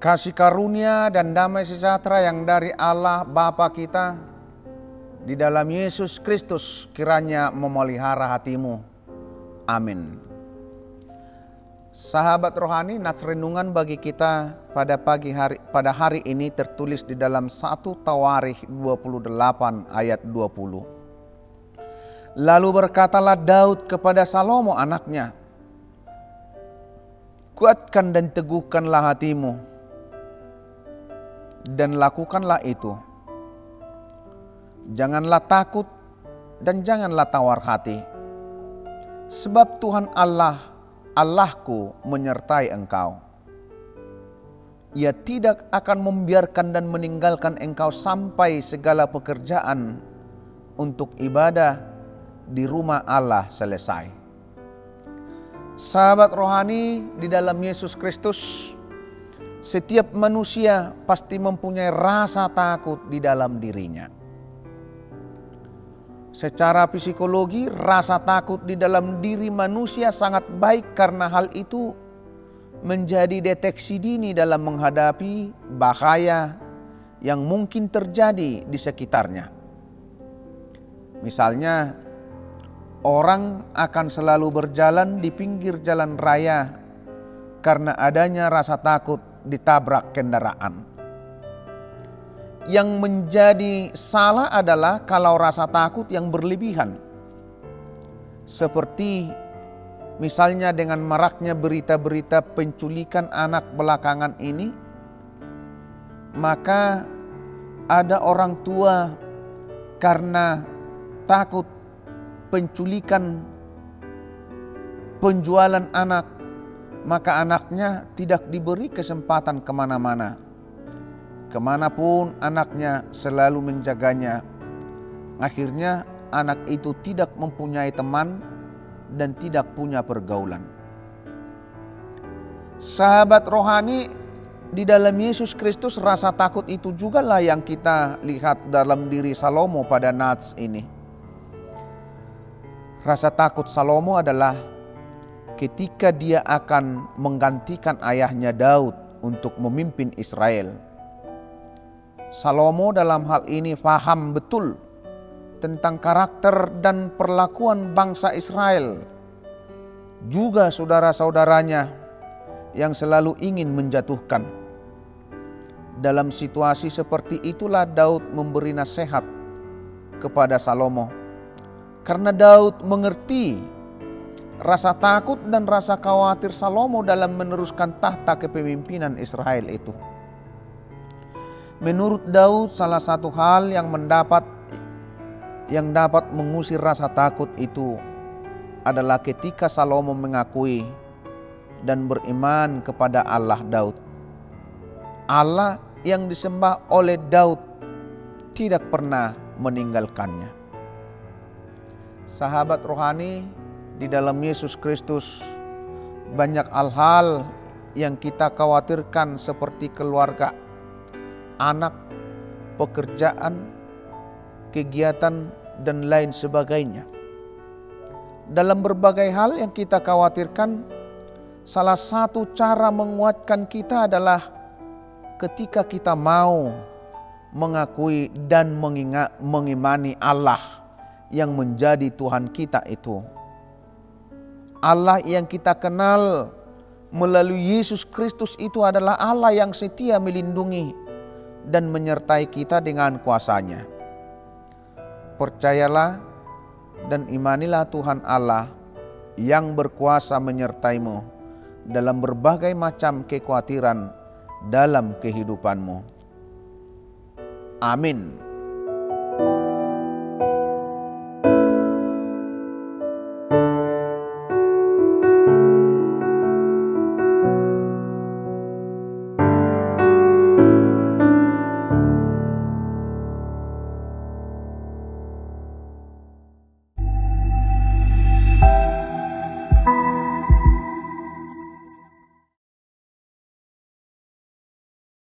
Kasih karunia dan damai sejahtera yang dari Allah Bapa kita di dalam Yesus Kristus kiranya memelihara hatimu. Amin. Sahabat rohani, nats renungan bagi kita pada hari ini tertulis di dalam 1 Tawarikh 28 ayat 20. Lalu berkatalah Daud kepada Salomo anaknya, kuatkan dan teguhkanlah hatimu, dan lakukanlah itu. Janganlah takut dan janganlah tawar hati, sebab Tuhan Allahku menyertai engkau. Ia tidak akan membiarkan dan meninggalkan engkau sampai segala pekerjaan untuk ibadah di rumah Allah selesai. Sahabat rohani di dalam Yesus Kristus, setiap manusia pasti mempunyai rasa takut di dalam dirinya. Secara psikologi, rasa takut di dalam diri manusia sangat baik karena hal itu menjadi deteksi dini dalam menghadapi bahaya yang mungkin terjadi di sekitarnya. Misalnya, orang akan selalu berjalan di pinggir jalan raya karena adanya rasa takut ditabrak kendaraan. Yang menjadi salah adalah kalau rasa takut yang berlebihan. Seperti misalnya dengan maraknya berita-berita penculikan anak belakangan ini, maka ada orang tua karena takut penculikan, penjualan anak, maka anaknya tidak diberi kesempatan kemana-mana. Kemanapun anaknya selalu menjaganya. Akhirnya anak itu tidak mempunyai teman dan tidak punya pergaulan. Sahabat rohani, di dalam Yesus Kristus rasa takut itu juga lah yang kita lihat dalam diri Salomo pada nats ini. Rasa takut Salomo adalah ketika dia akan menggantikan ayahnya Daud untuk memimpin Israel. Salomo dalam hal ini paham betul tentang karakter dan perlakuan bangsa Israel, juga saudara-saudaranya yang selalu ingin menjatuhkan. Dalam situasi seperti itulah Daud memberi nasihat kepada Salomo, karena Daud mengerti rasa takut dan rasa khawatir Salomo dalam meneruskan tahta kepemimpinan Israel itu. Menurut Daud, salah satu hal yang dapat mengusir rasa takut itu adalah ketika Salomo mengakui dan beriman kepada Allah Daud. Allah yang disembah oleh Daud tidak pernah meninggalkannya. Sahabat rohani, di dalam Yesus Kristus banyak hal-hal yang kita khawatirkan seperti keluarga, anak, pekerjaan, kegiatan, dan lain sebagainya. Dalam berbagai hal yang kita khawatirkan, salah satu cara menguatkan kita adalah ketika kita mau mengakui dan mengimani Allah yang menjadi Tuhan kita itu. Allah yang kita kenal melalui Yesus Kristus itu adalah Allah yang setia melindungi dan menyertai kita dengan kuasa-Nya. Percayalah dan imanilah Tuhan Allah yang berkuasa menyertaimu dalam berbagai macam kekhawatiran dalam kehidupanmu. Amin.